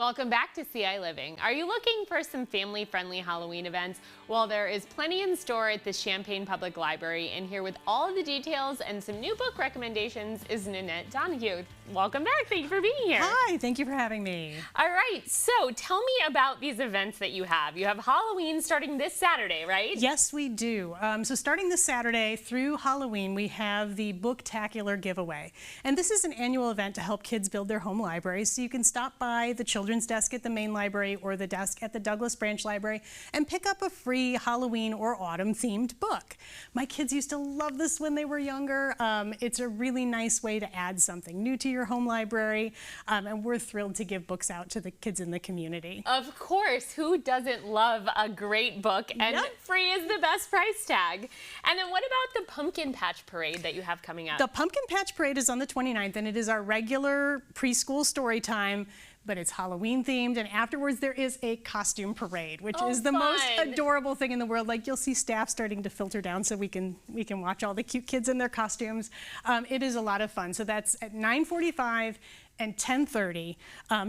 Welcome back to ciLiving. Are you looking for some family-friendly Halloween events? Well, there is plenty in store at the Champaign Public Library, and here with all of the details and some new book recommendations is Nanette Donohue. Welcome back. Thank you for being here. Hi, thank you for having me. All right, so tell me about these events that you have. You have Halloween starting this Saturday, right? Yes, we do. So starting this Saturday through Halloween, we have the Booktacular Giveaway. And this is an annual event to help kids build their home libraries. So you can stop by the children's desk at the main library or the desk at the Douglas Branch Library and pick up a free Halloween or autumn themed book. My kids used to love this when they were younger. It's a really nice way to add something new to your home library, and we're thrilled to give books out to the kids in the community. Of course, who doesn't love a great book? And free is the best price tag. And then what about the Pumpkin Patch Parade that you have coming up? The Pumpkin Patch Parade is on the 29th, and it is our regular preschool story time, but it's Halloween themed, and afterwards there is a costume parade, which is the most adorable thing in the world. Like, you'll see staff starting to filter down so we can watch all the cute kids in their costumes. It is a lot of fun. So that's at 9:45 and 10:30.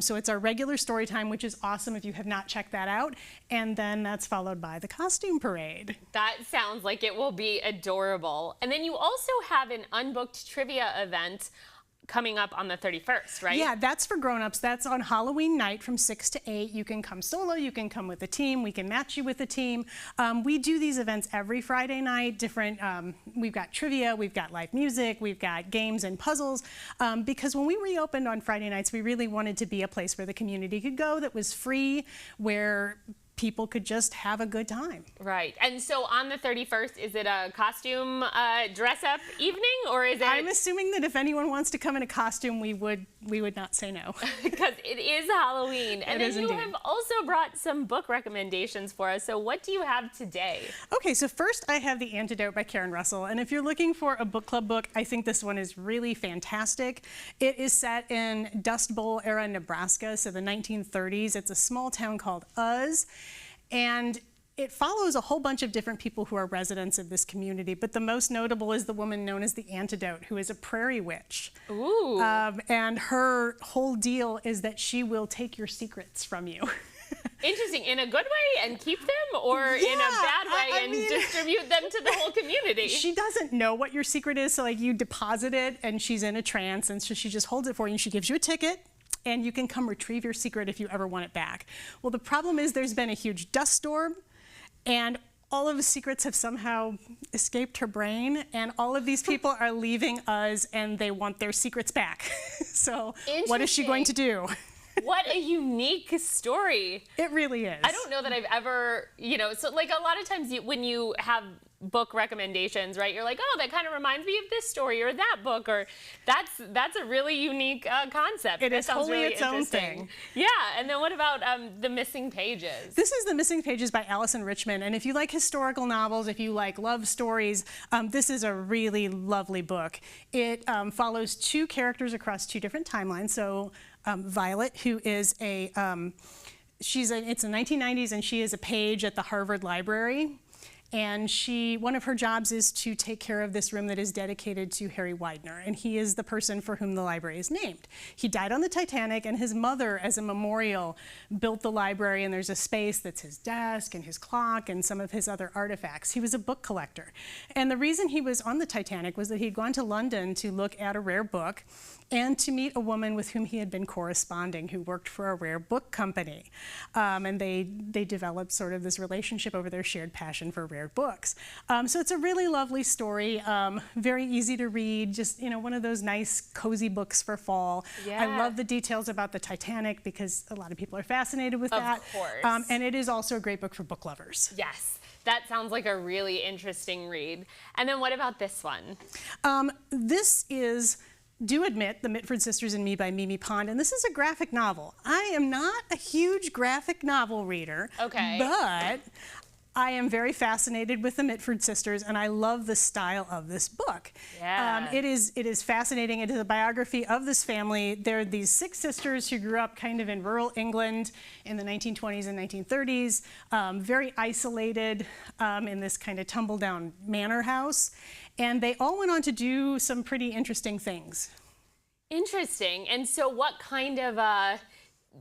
So it's our regular story time, which is awesome if you have not checked that out. And then that's followed by the costume parade. That sounds like it will be adorable. And then you also have an Unbooked trivia event coming up on the 31st, right? Yeah, that's for grown-ups. That's on Halloween night from 6 to 8. You can come solo, you can come with a team, we can match you with a team. We do these events every Friday night, different, we've got trivia, we've got live music, we've got games and puzzles, because when we reopened on Friday nights, we really wanted to be a place where the community could go that was free, where people could just have a good time. Right. And so on the 31st, is it a costume dress-up evening, or is it? I'm assuming that if anyone wants to come in a costume, we would not say no. Because it is Halloween. And then you indeed. have also brought some book recommendations for us. So what do you have today? Okay, so first I have The Antidote by Karen Russell. And if you're looking for a book club book, I think this one is really fantastic. It is set in Dust Bowl era Nebraska, so the 1930s. It's a small town called Uz. And it follows a whole bunch of different people who are residents of this community, but the most notable is the woman known as the Antidote, who is a prairie witch. Ooh. And her whole deal is that she will take your secrets from you. Interesting. In a good way and keep them, or in a bad way and distribute them to the whole community? She doesn't know what your secret is, so like you deposit it and she's in a trance, and so she just holds it for you and she gives you a ticket. And you can come retrieve your secret if you ever want it back. Well, the problem is there's been a huge dust storm, and all of the secrets have somehow escaped her brain, and all of these people are leaving us, and they want their secrets back. So what is she going to do? What a unique story. It really is. I don't know that I've ever, so like a lot of times when you have book recommendations, right, you're like, oh, that kind of reminds me of this story or that book, or that's a really unique concept. It is totally really its own thing. Yeah, and then what about The Missing Pages? This is The Missing Pages by Allison Richmond, and if you like historical novels, if you like love stories, this is a really lovely book. It follows two characters across two different timelines. So Violet, who is it's the 1990s, and she is a page at the Harvard Library. And one of her jobs is to take care of this room that is dedicated to Harry Widener, and he is the person for whom the library is named. He died on the Titanic, and his mother, as a memorial, built the library, and there's a space that's his desk and his clock and some of his other artifacts. He was a book collector. And the reason he was on the Titanic was that he'd gone to London to look at a rare book and to meet a woman with whom he had been corresponding, who worked for a rare book company. And they developed sort of this relationship over their shared passion for rare books. So it's a really lovely story, very easy to read, just one of those nice cozy books for fall. Yeah. I love the details about the Titanic because a lot of people are fascinated with that. Of course. And it is also a great book for book lovers. Yes. That sounds like a really interesting read. And then what about this one? This is Do Admit, The Mitford Sisters and Me by Mimi Pond, and this is a graphic novel. I am not a huge graphic novel reader, but I am very fascinated with the Mitford sisters, and I love the style of this book. Yeah. It is fascinating. It is a biography of this family. They're these 6 sisters who grew up kind of in rural England in the 1920s and 1930s, very isolated in this kind of tumble-down manor house. And they all went on to do some pretty interesting things. Interesting. And so what kind of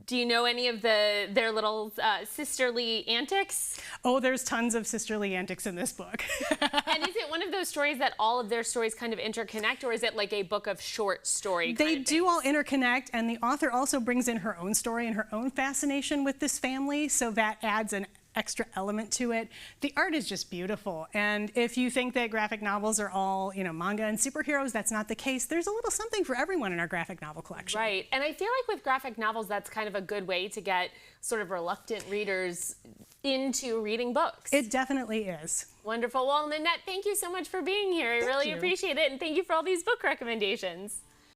Do you know any of their little sisterly antics? Oh, there's tons of sisterly antics in this book. And is it one of those stories that all of their stories kind of interconnect, or is it like a book of short story kind They of do things? all interconnect, and the author also brings in her own story and her own fascination with this family, so that adds an extra element to it. The art is just beautiful, and if you think that graphic novels are all, manga and superheroes, that's not the case. There's a little something for everyone in our graphic novel collection. Right, and I feel like with graphic novels, that's kind of a good way to get sort of reluctant readers into reading books. It definitely is. Wonderful. Well, Nanette, thank you so much for being here. I really you. appreciate it, and thank you for all these book recommendations.